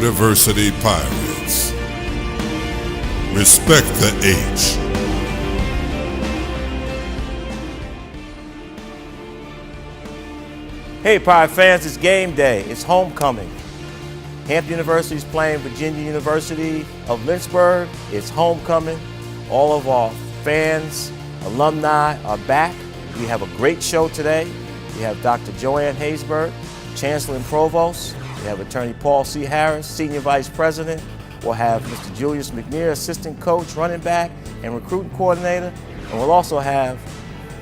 University Pirates. Respect the H. Hey, Pirate fans, it's game day. It's homecoming. Hampton University is playing Virginia University of Lynchburg. It's homecoming. All of our fans, alumni are back. We have a great show today. We have Dr. Joanne Haysbert, Chancellor and Provost. We have Attorney Paul C. Harris, Senior Vice President. We'll have Mr. Julius McNear, Assistant Coach, Running Back, and Recruiting Coordinator. And we'll also have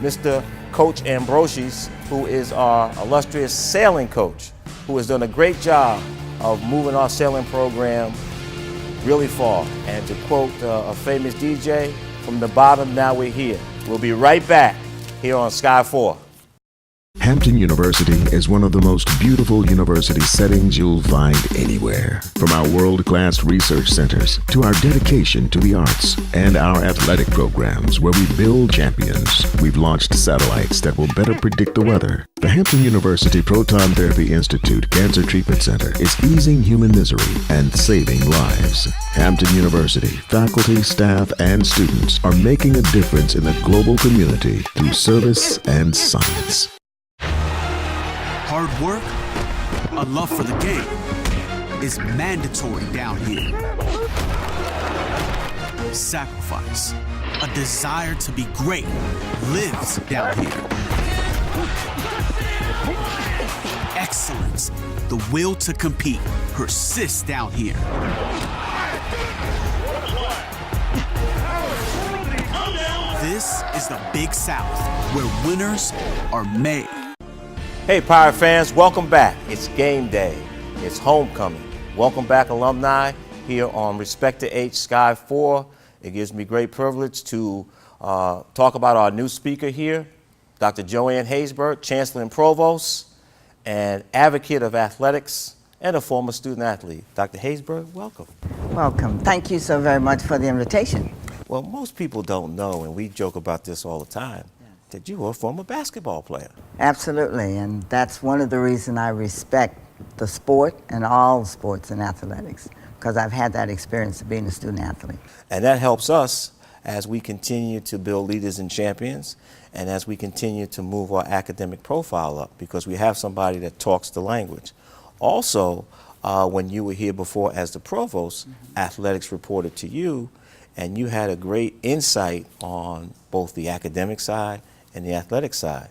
Mr. Coach Ambrosius, who is our illustrious sailing coach, who has done a great job of moving our sailing program really far. And to quote a famous DJ, from the bottom, now we're here. We'll be right back here on Sky 4. Hampton University is one of the most beautiful university settings you'll find anywhere. From our world-class research centers to our dedication to the arts and our athletic programs where we build champions, we've launched satellites that will better predict the weather. The Hampton University Proton Therapy Institute Cancer Treatment Center is easing human misery and saving lives. Hampton University faculty, staff, and students are making a difference in the global community through service and science. Hard work, a love for the game, is mandatory down here. Sacrifice, a desire to be great, lives down here. Excellence, the will to compete, persists down here. This is the Big South, where winners are made. Hey, Pirate fans, welcome back. It's game day. It's homecoming. Welcome back, alumni, here on Respect the H Sky 4. It gives me great privilege to talk about our new speaker here, Dr. Joanne Haysbert, Chancellor and Provost, and advocate of athletics and a former student athlete. Dr. Haysbert, welcome. Welcome. Thank you so very much for the invitation. Well, most people don't know, and we joke about this all the time, that you were a former basketball player. Absolutely, and that's one of the reasons I respect the sport and all sports and athletics, because I've had that experience of being a student athlete. And that helps us as we continue to build leaders and champions, and as we continue to move our academic profile up, because we have somebody that talks the language. Also, when you were here before as the provost, athletics reported to you, and you had a great insight on both the academic side and the athletic side.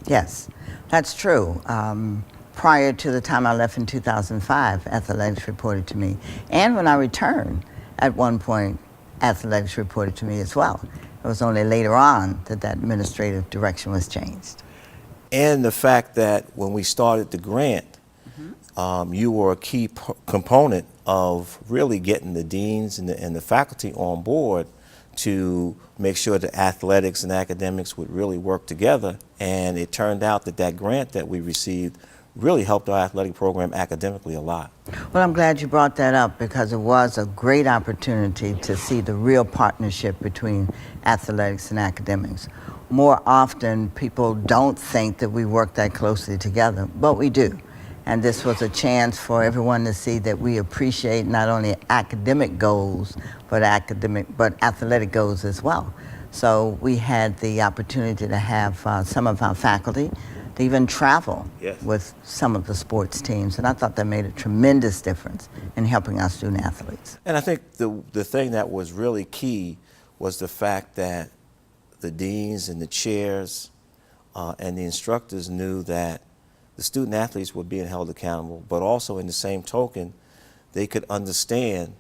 Yes, that's true. Prior to the time I left in 2005, athletics reported to me. And when I returned, at one point, athletics reported to me as well. It was only later on that that administrative direction was changed. And the fact that when we started the grant, you were a key component of really getting the deans and the faculty on board to make sure that athletics and academics would really work together. And it turned out that that grant that we received really helped our athletic program academically a lot. Well, I'm glad you brought that up, because it was a great opportunity to see the real partnership between athletics and academics. More often, people don't think that we work that closely together, but we do. And this was a chance for everyone to see that we appreciate not only academic goals, but athletic goals as well. So we had the opportunity to have some of our faculty to even travel with some of the sports teams. And I thought that made a tremendous difference in helping our student athletes. And I think the thing that was really key was the fact that the deans and the chairs and the instructors knew that the student athletes were being held accountable, but also in the same token, they could understand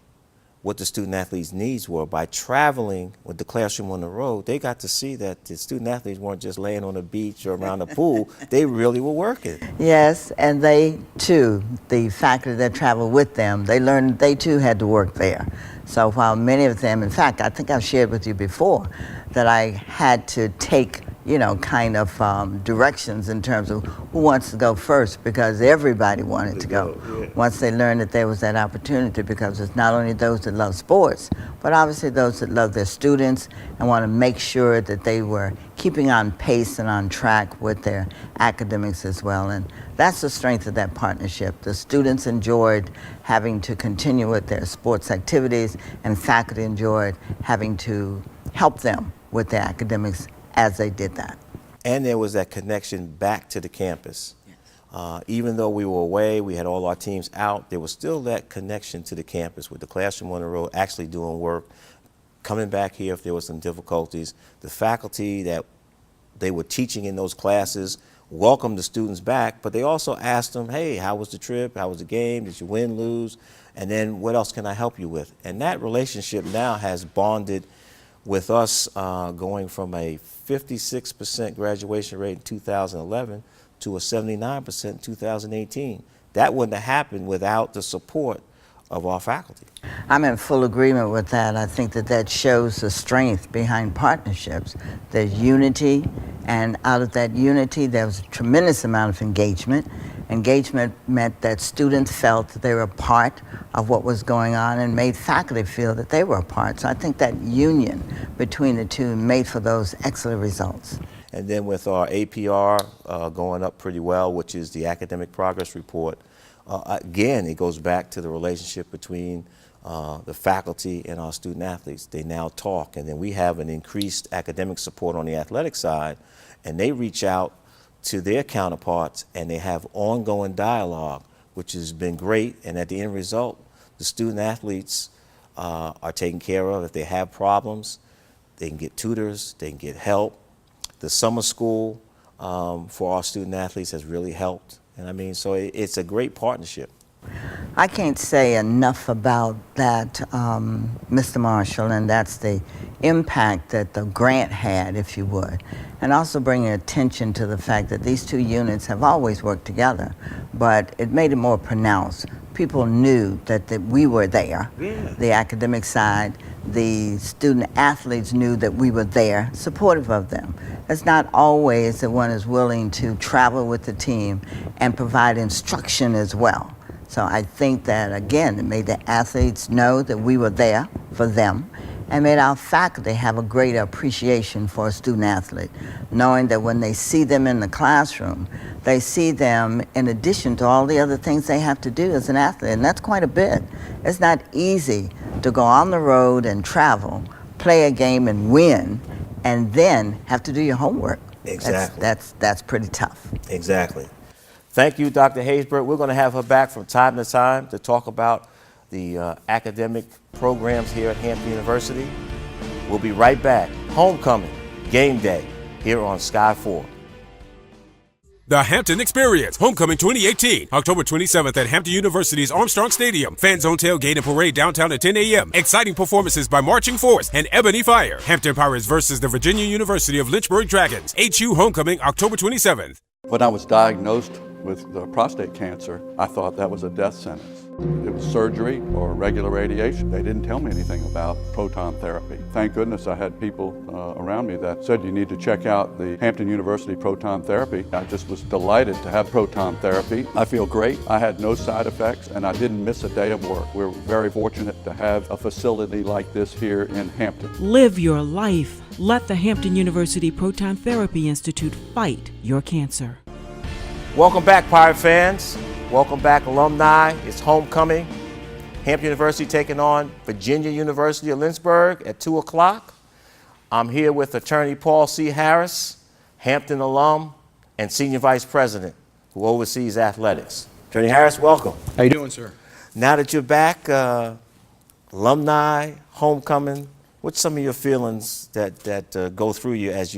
what the student athletes' needs were. By traveling with the classroom on the road, they got to see that the student athletes weren't just laying on the beach or around the pool, they really were working. Yes, and they too, the faculty that traveled with them, they learned they too had to work there. So while many of them, in fact, I think I've shared with you before, that I had to take kind of directions in terms of who wants to go first, because everybody wanted to go once they learned that there was that opportunity, because it's not only those that love sports, but obviously those that love their students and want to make sure that they were keeping on pace and on track with their academics as well. And that's the strength of that partnership. The students enjoyed having to continue with their sports activities, and faculty enjoyed having to help them with their academics as they did that. And there was that connection back to the campus. Even though we were away, we had all our teams out, there was still that connection to the campus with the classroom on the road, actually doing work, coming back here if there were some difficulties. The faculty that they were teaching in those classes welcomed the students back, but they also asked them, hey, how was the trip? How was the game? Did you win, lose? And then what else can I help you with? And that relationship now has bonded with us, going from a 56% graduation rate in 2011 to a 79% in 2018. That wouldn't have happened without the support of our faculty. I'm in full agreement with that. I think that shows the strength behind partnerships. There's unity, and out of that unity, there was a tremendous amount of engagement. Engagement meant that students felt that they were a part of what was going on and made faculty feel that they were a part. So I think that union between the two made for those excellent results. And then with our APR going up pretty well, which is the Academic Progress Report, again, it goes back to the relationship between the faculty and our student athletes. They now talk, and then we have an increased academic support on the athletic side, and they reach out to their counterparts and they have ongoing dialogue, which has been great. And at the end result, the student athletes are taken care of. If they have problems, they can get tutors, they can get help. The summer school for our student athletes has really helped. And I mean, so it's a great partnership. I can't say enough about that, Mr. Marshall, and that's the impact that the grant had, if you would. And also bringing attention to the fact that these two units have always worked together, but it made it more pronounced. People knew that we were there, the academic side. The student athletes knew that we were there, supportive of them. It's not always that one is willing to travel with the team and provide instruction as well. So I think that, again, it made the athletes know that we were there for them, and made our faculty have a greater appreciation for a student athlete, knowing that when they see them in the classroom, they see them in addition to all the other things they have to do as an athlete, and that's quite a bit. It's not easy to go on the road and travel, play a game and win, and then have to do your homework. Exactly. That's pretty tough. Exactly. Thank you, Dr. Haysbert. We're going to have her back from time to time to talk about the academic programs here at Hampton University. We'll be right back. Homecoming, game day, here on Sky 4. The Hampton Experience, Homecoming 2018, October 27th at Hampton University's Armstrong Stadium. Fan zone tailgate and parade downtown at 10 a.m. Exciting performances by Marching Force and Ebony Fire. Hampton Pirates versus the Virginia University of Lynchburg Dragons. HU Homecoming, October 27th. When I was diagnosed with prostate cancer, I thought that was a death sentence. It was surgery or regular radiation. They didn't tell me anything about proton therapy. Thank goodness I had people around me that said you need to check out the Hampton University proton therapy. I just was delighted to have proton therapy. I feel great. I had no side effects and I didn't miss a day of work. We're very fortunate to have a facility like this here in Hampton. Live your life. Let the Hampton University Proton Therapy Institute fight your cancer. Welcome back, Pirate fans. Welcome back, alumni. It's homecoming. Hampton University taking on Virginia University of Lynchburg at 2 o'clock. I'm here with attorney Paul C. Harris, Hampton alum and senior vice president who oversees athletics. Attorney Harris, welcome. How you doing, sir? Now that you're back, alumni, homecoming, what's some of your feelings that go through you as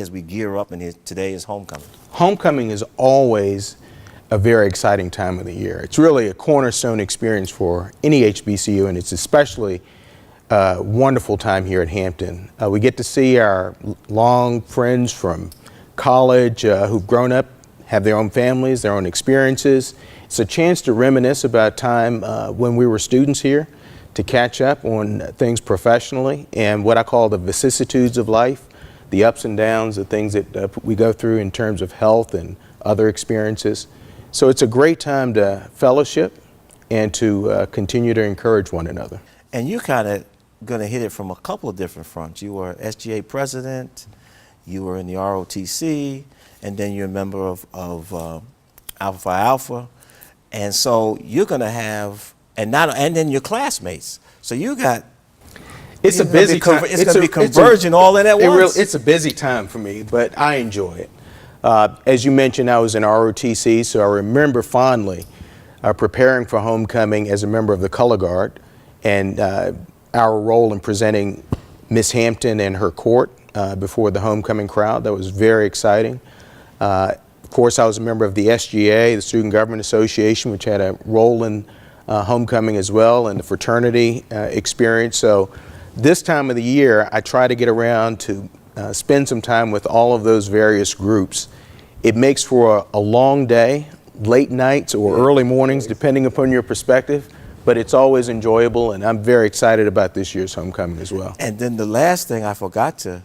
we gear up and today is homecoming? Homecoming is always a very exciting time of the year. It's really a cornerstone experience for any HBCU, and it's especially a wonderful time here at Hampton. We get to see our long friends from college who've grown up, have their own families, their own experiences. It's a chance to reminisce about time when we were students here, to catch up on things professionally and what I call the vicissitudes of life, the ups and downs, the things that we go through in terms of health and other experiences. So it's a great time to fellowship and to continue to encourage one another. And you kind of going to hit it from a couple of different fronts. You were SGA president, you were in the ROTC, and then you're a member of Alpha Phi Alpha. And so you're going to have, and then your classmates. So you got, it's a busy time. It's going to be converging all in at once. It's a busy time for me, but I enjoy it. As you mentioned, I was in ROTC, so I remember fondly preparing for homecoming as a member of the Color Guard, and our role in presenting Miss Hampton and her court before the homecoming crowd. That was very exciting. Of course, I was a member of the SGA, the Student Government Association, which had a role in homecoming as well, and the fraternity experience. So this time of the year, I try to get around to spend some time with all of those various groups. It makes for a long day, late nights or early mornings, depending upon your perspective, but it's always enjoyable, and I'm very excited about this year's homecoming as well. And then the last thing I forgot to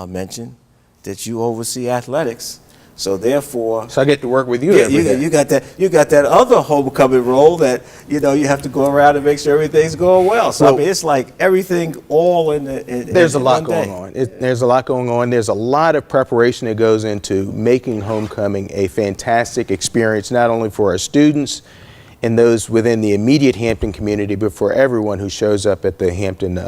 mention, that you oversee athletics. So therefore, I get to work with you every day. You got that other homecoming role that you have to go around and make sure everything's going well. So I mean, it's like everything all in the. There's a lot going on. There's a lot going on. There's a lot of preparation that goes into making homecoming a fantastic experience, not only for our students and those within the immediate Hampton community, but for everyone who shows up at the Hampton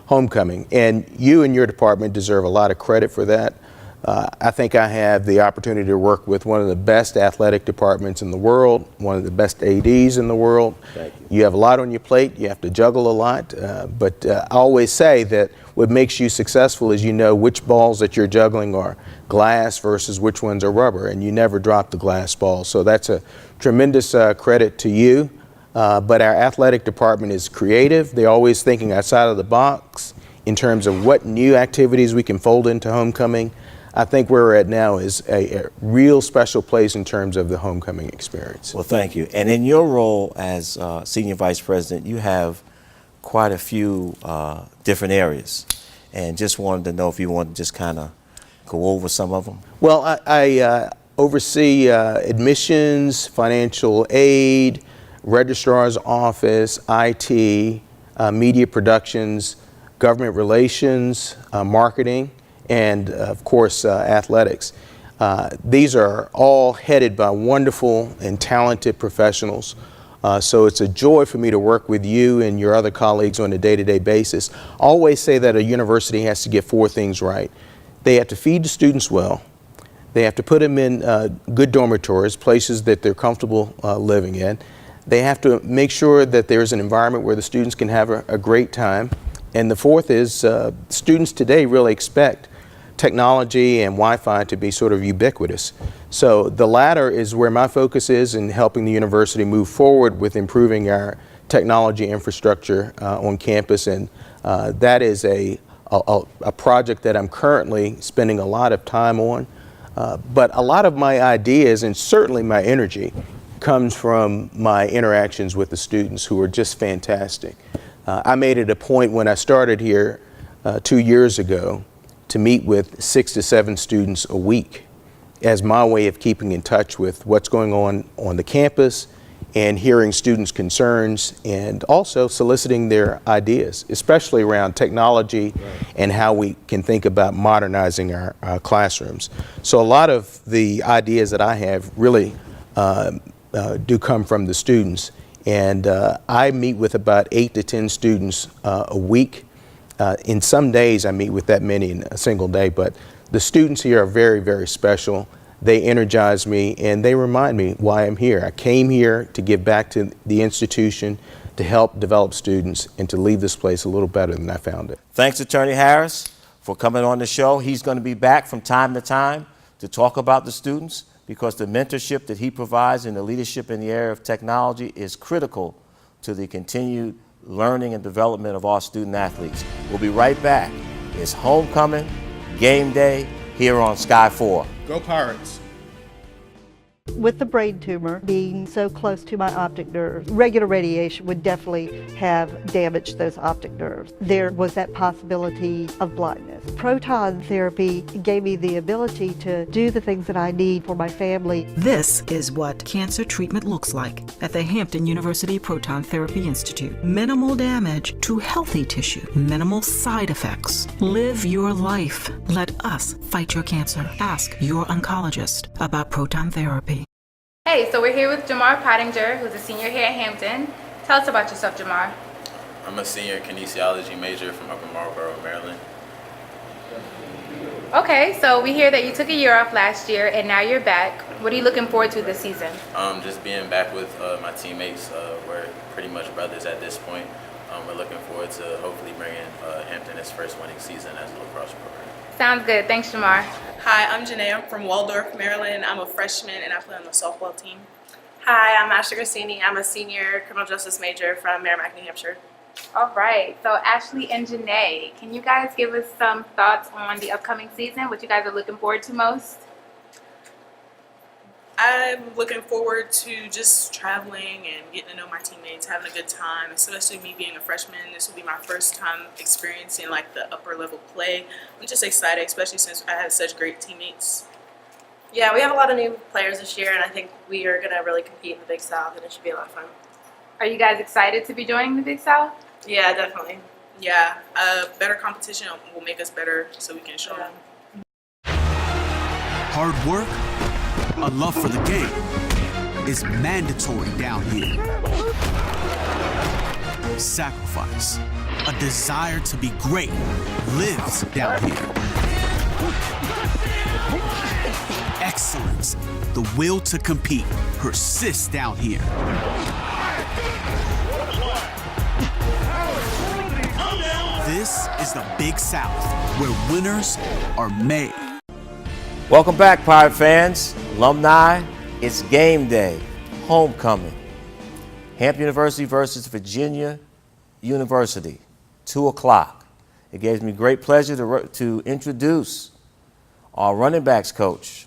homecoming. And you and your department deserve a lot of credit for that. I think I have the opportunity to work with one of the best athletic departments in the world, one of the best ADs in the world. Thank you. You have a lot on your plate. You have to juggle a lot. But I always say that what makes you successful is you know which balls that you're juggling are glass versus which ones are rubber, and you never drop the glass ball. So that's a tremendous credit to you. But our athletic department is creative. They're always thinking outside of the box in terms of what new activities we can fold into homecoming. I think where we're at now is a real special place in terms of the homecoming experience. Well, thank you. And in your role as Senior Vice President, you have quite a few different areas. And just wanted to know if you want to just kind of go over some of them. Well, I oversee admissions, financial aid, registrar's office, IT, media productions, government relations, marketing, and of course athletics. These are all headed by wonderful and talented professionals. So it's a joy for me to work with you and your other colleagues on a day-to-day basis. I always say that a university has to get four things right. They have to feed the students well. They have to put them in good dormitories, places that they're comfortable living in. They have to make sure that there's an environment where the students can have a great time. And the fourth is students today really expect technology and Wi-Fi to be sort of ubiquitous. So the latter is where my focus is in helping the university move forward with improving our technology infrastructure on campus, and that is a project that I'm currently spending a lot of time on. But a lot of my ideas and certainly my energy comes from my interactions with the students, who are just fantastic. I made it a point when I started here 2 years ago to meet with 6 to 7 students a week as my way of keeping in touch with what's going on the campus and hearing students' concerns, and also soliciting their ideas, especially around technology and how we can think about modernizing our classrooms. So a lot of the ideas that I have really do come from the students, and I meet with about 8 to 10 students a week. In some days I meet with that many in a single day, but the students here are very, very special. They energize me and they remind me why I'm here. I came here to give back to the institution, to help develop students, and to leave this place a little better than I found it. Thanks, Attorney Harris, for coming on the show. He's going to be back from time to time to talk about the students, because the mentorship that he provides and the leadership in the area of technology is critical to the continued learning and development of our student athletes. We'll be right back. It's homecoming, game day, here on Sky 4. Go Pirates! With the brain tumor being so close to my optic nerves, regular radiation would definitely have damaged those optic nerves. There was that possibility of blindness. this. Proton therapy gave me the ability to do the things that I need for my family. This is what cancer treatment looks like at the Hampton University Proton Therapy Institute. Minimal damage to healthy tissue, minimal side effects. Live your life. Let us fight your cancer. Ask your oncologist about proton therapy. Hey, so we're here with Jamar Pottinger, who's a senior here at Hampton. Tell us about yourself, Jamar. I'm a senior kinesiology major from Upper Marlboro, Maryland. Okay, so we hear that you took a year off last year and now you're back. What are you looking forward to this season? Just being back with my teammates. We're pretty much brothers at this point. We're looking forward to hopefully bringing Hampton its first winning season as a lacrosse program. Sounds good. Thanks, Jamar. Hi, I'm Janae. I'm from Waldorf, Maryland. I'm a freshman and I play on the softball team. Hi, I'm Ashley Grassini. I'm a senior criminal justice major from Merrimack, New Hampshire. All right, so Ashley and Janae, can you guys give us some thoughts on the upcoming season, what you guys are looking forward to most? I'm looking forward to just traveling and getting to know my teammates, having a good time, especially me being a freshman. This will be my first time experiencing like the upper level play. I'm just excited, especially since I have such great teammates. Yeah, we have a lot of new players this year, and I think we are going to really compete in the Big South, and it should be a lot of fun. Are you guys excited to be joining the Big South? Yeah, definitely. Yeah, better competition will make us better so we can show them. Hard work, a love for the game is mandatory down here. Sacrifice, a desire to be great lives down here. Excellence, the will to compete persists down here. This is the Big South, where winners are made. Welcome back, Pirate fans, alumni. It's game day, homecoming. Hampton University versus Virginia University, 2 o'clock. It gives me great pleasure to introduce our running backs coach,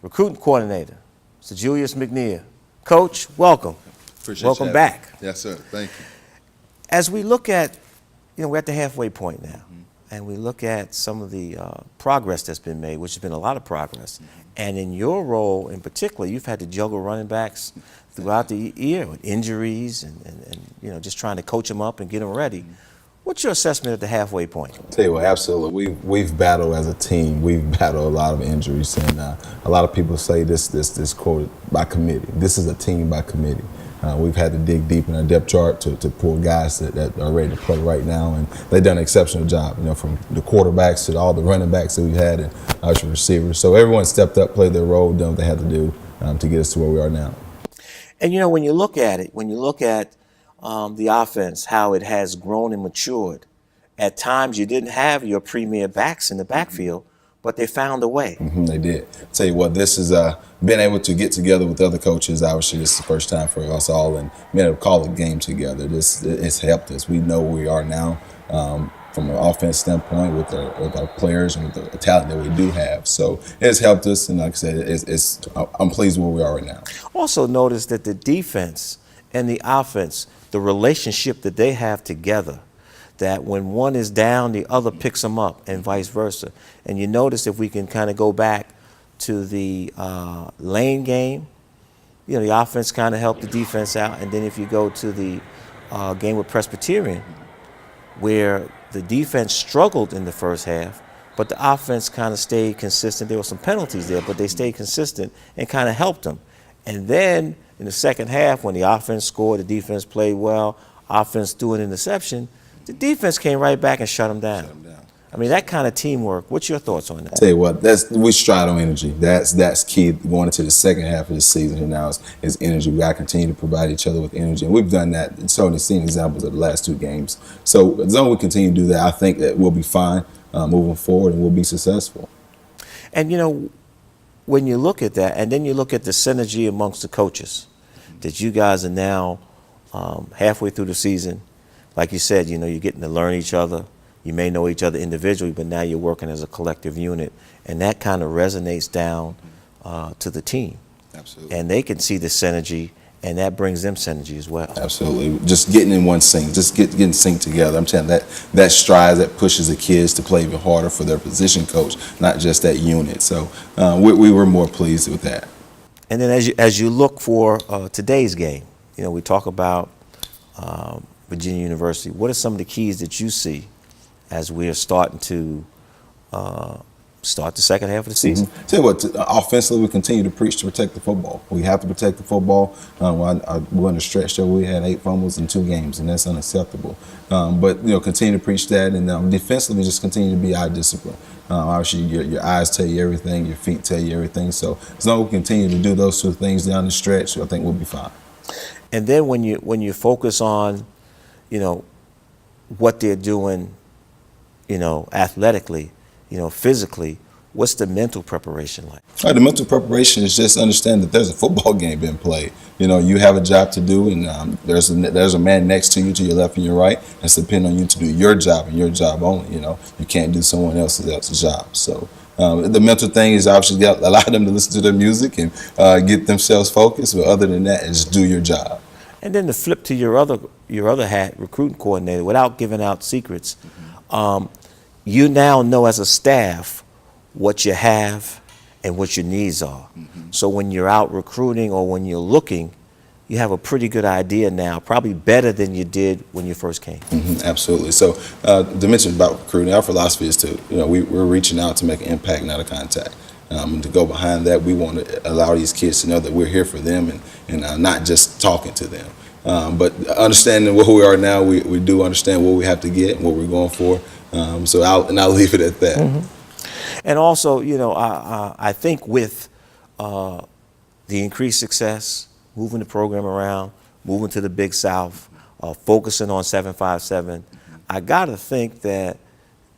recruiting coordinator, Mr. Julius McNear. Coach, welcome. Appreciate welcome you. back. Yes, sir. Thank you. As we look at, we're at the halfway point now, and we look at some of the progress that's been made, which has been a lot of progress. And in your role in particular, you've had to juggle running backs throughout the year with injuries and just trying to coach them up and get them ready. What's your assessment at the halfway point? I'll tell you what, absolutely. We've battled as a team. We've battled a lot of injuries, and a lot of people say this quote by committee. This is a team by committee. We've had to dig deep in our depth chart to pull guys that are ready to play right now, and they've done an exceptional job. From the quarterbacks to all the running backs that we've had and our receivers. So everyone stepped up, played their role, done what they had to do to get us to where we are now. And when you look at it, the offense, how it has grown and matured. At times, you didn't have your premier backs in the backfield, but they found a way. They did. Tell you what, this has been able to get together with other coaches. Obviously, this is the first time for us all, and being able to call a game together. It's helped us. We know where we are now from an offense standpoint with our players and with the talent that we do have. So it's helped us, and like I said, I'm pleased where we are right now. Also notice that the defense and the offense, the relationship that they have together, that when one is down, the other picks them up and vice versa. And you notice if we can kind of go back to the lane game, the offense kind of helped the defense out. And then if you go to the game with Presbyterian, where the defense struggled in the first half, but the offense kind of stayed consistent. There were some penalties there, but they stayed consistent and kind of helped them. And then in the second half, when the offense scored, the defense played well, offense threw an interception, the defense came right back and shut them down. I mean, that kind of teamwork. What's your thoughts on that? Tell you what, we stride on energy. That's key going into the second half of the season here now is energy. We got to continue to provide each other with energy. And we've done that and certainly seen examples of the last 2 games. So as long as we continue to do that, I think that we'll be fine moving forward and we'll be successful. And, when you look at that, and then you look at the synergy amongst the coaches, that you guys are now halfway through the season. Like you said, you're getting to learn each other. You may know each other individually, but now you're working as a collective unit. And that kind of resonates down to the team. Absolutely. And they can see the synergy and that brings them synergy as well. Absolutely. Just getting in one sync, just getting synced together. I'm telling you, that strides, that pushes the kids to play even harder for their position coach, not just that unit. So we were more pleased with that. And then as you look for today's game, we talk about Virginia University. What are some of the keys that you see as we are starting to start the second half of the season? Mm-hmm. Tell you what, offensively, we continue to preach to protect the football. We have to protect the football. We're on a stretch there. We had 8 fumbles in 2 games, and that's unacceptable. But continue to preach that, and defensively, just continue to be our discipline. Obviously, your eyes tell you everything, your feet tell you everything. So as long as we continue to do those 2 things down the stretch, I think we'll be fine. And then when you focus on, what they're doing, athletically, physically, what's the mental preparation like? The mental preparation is just understand that there's a football game being played. You have a job to do, and there's a man next to you, to your left and your right. It's depending on you to do your job and your job only. You can't do someone else's job. So the mental thing is obviously allow them to listen to their music and get themselves focused. But other than that, just do your job. And then to flip to your other hat, recruiting coordinator, without giving out secrets, you now know as a staff what you have and what your needs are. Mm-hmm. So when you're out recruiting or when you're looking, you have a pretty good idea now, probably better than you did when you first came. Mm-hmm, absolutely. So to mention about recruiting, our philosophy is to, we're reaching out to make an impact, not a contact. And to go behind that, we want to allow these kids to know that we're here for them and not just talking to them. But understanding where we are now, we do understand what we have to get and what we're going for. So I'll leave it at that. Mm-hmm. And also, I think with the increased success, moving the program around, moving to the Big South, focusing on 757, I got to think that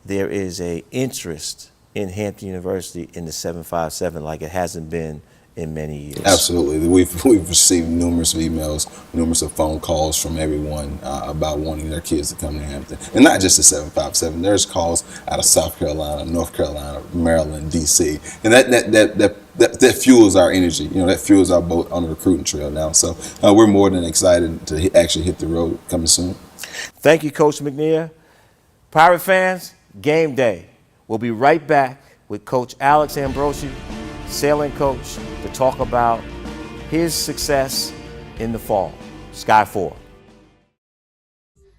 there is an interest in Hampton University in the 757 like it hasn't been in many years. Absolutely. We've received numerous emails, numerous of phone calls from everyone about wanting their kids to come to Hampton. And not just the 757. There's calls out of South Carolina, North Carolina, Maryland, D.C. And that fuels our energy. That fuels our boat on the recruiting trail now. So we're more than excited to actually hit the road coming soon. Thank you, Coach McNear. Pirate fans, game day. We'll be right back with Coach Alex Ambrosi, sailing coach, to talk about his success in the fall. Sky 4.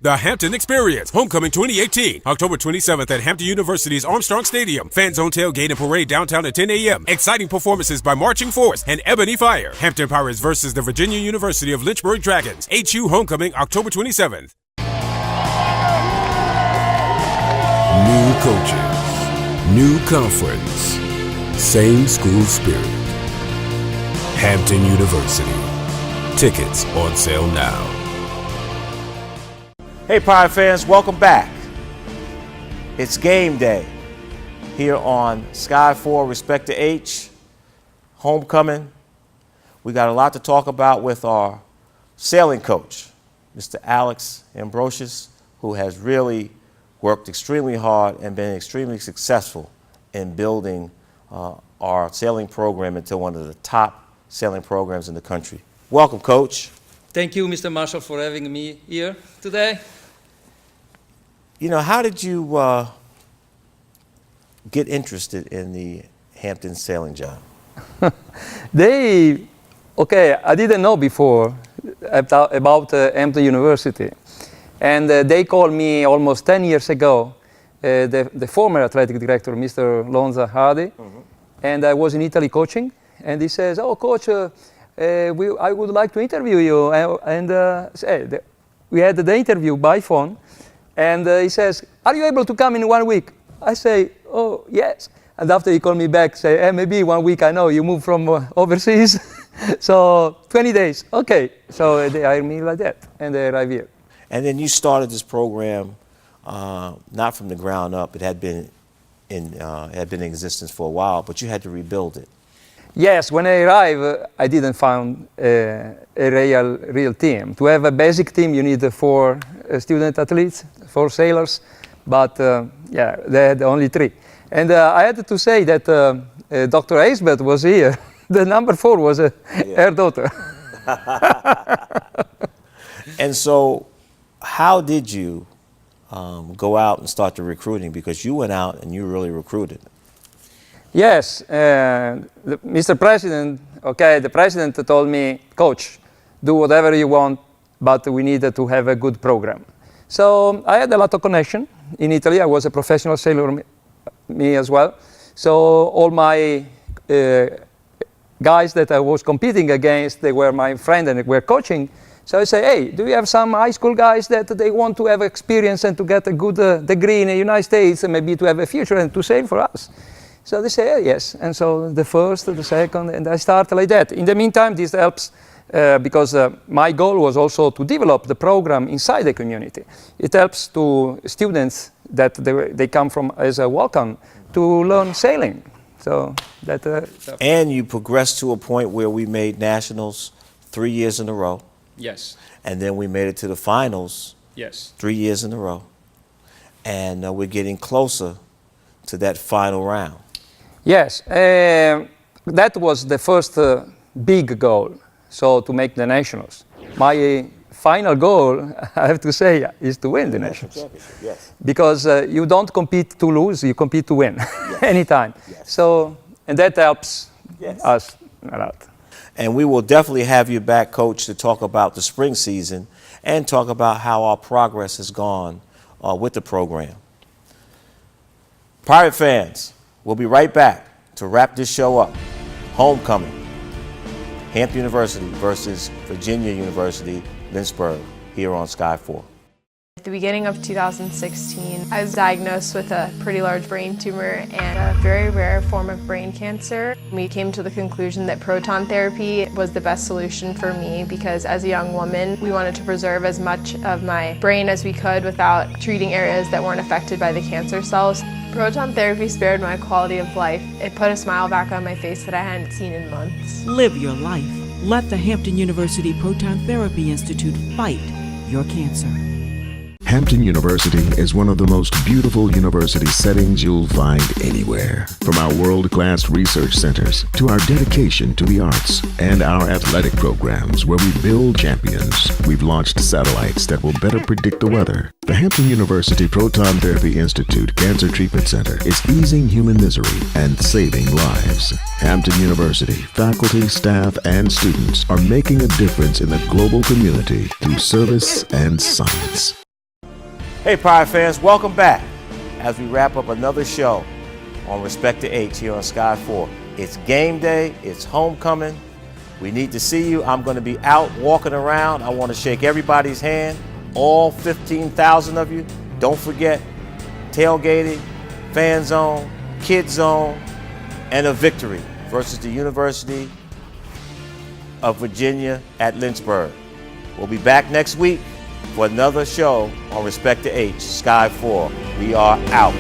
The Hampton Experience, Homecoming 2018, October 27th at Hampton University's Armstrong Stadium. Fan zone tailgate and parade downtown at 10 a.m. Exciting performances by Marching Force and Ebony Fire. Hampton Pirates versus the Virginia University of Lynchburg Dragons. HU Homecoming, October 27th. New coaches, new conference, same school spirit. Hampton University. Tickets on sale now. Hey Pirate fans, welcome back. It's game day here on Sky 4 Respect to H, Homecoming. We got a lot to talk about with our sailing coach, Mr. Alex Ambrosius, who has really worked extremely hard and been extremely successful in building our sailing program into one of the top sailing programs in the country. Welcome, Coach. Thank you, Mr. Marshall, for having me here today. How did you get interested in the Hampton sailing job? I didn't know before about Hampton University. And they called me almost 10 years ago, the former athletic director, Mr. Lonza Hardy, and I was in Italy coaching. And he says, "Oh, coach, I would like to interview you." We had the interview by phone. And he says, "Are you able to come in 1 week?" I say, "Oh, yes." And after he called me back, say, "Hey, maybe 1 week, I know you moved from overseas." So 20 days, okay. So they hired me like that, and they arrived here. And then you started this program not from the ground up. It had been in existence for a while, but you had to rebuild it. Yes, when I arrived, I didn't find a real team. To have a basic team, you need 4 student athletes, 4 sailors, but they had only 3. And I had to say that Dr. Eisbeth was here. The number 4 was her daughter. And so, how did you go out and start the recruiting? Because you went out and you really recruited. Yes, Mr. President, the president told me, Coach, do whatever you want, but we needed to have a good program. So I had a lot of connection in Italy. I was a professional sailor, me as well. So all my guys that I was competing against, they were my friend and they were coaching. So I say, hey, do you have some high school guys that they want to have experience and to get a good degree in the United States and maybe to have a future and to sail for us? So they say, yes. And so the first, the second, and I started like that. In the meantime, this helps because my goal was also to develop the program inside the community. It helps to students that they come from as a welcome to learn sailing. So that. And you progressed to a point where we made nationals 3 years in a row. Yes. And then we made it to the finals. Yes. 3 years in a row. And we're getting closer to that final round. Yes, that was the first big goal, so to make the nationals. My final goal, I have to say, is to win the nationals. Yes. Because you don't compete to lose, you compete to win anytime. Yes. So, and that helps us a lot. And we will definitely have you back, Coach, to talk about the spring season and talk about how our progress has gone with the program. Pirate fans, we'll be right back to wrap this show up. Homecoming, Hampton University versus Virginia University, Lynchburg, here on Sky 4. At the beginning of 2016, I was diagnosed with a pretty large brain tumor and a very rare form of brain cancer. We came to the conclusion that proton therapy was the best solution for me because as a young woman, we wanted to preserve as much of my brain as we could without treating areas that weren't affected by the cancer cells. Proton therapy spared my quality of life. It put a smile back on my face that I hadn't seen in months. Live your life. Let the Hampton University Proton Therapy Institute fight your cancer. Hampton University is one of the most beautiful university settings you'll find anywhere. From our world-class research centers to our dedication to the arts and our athletic programs where we build champions, we've launched satellites that will better predict the weather. The Hampton University Proton Therapy Institute Cancer Treatment Center is easing human misery and saving lives. Hampton University faculty, staff, and students are making a difference in the global community through service and science. Hey Pirate fans, welcome back as we wrap up another show on Respect to H here on Sky 4. It's game day, it's homecoming. We need to see you. I'm going to be out walking around. I want to shake everybody's hand, all 15,000 of you. Don't forget, tailgating, fan zone, kid zone, and a victory versus the University of Virginia at Lynchburg. We'll be back next week for another show on Respect to H, Sky 4. We are out.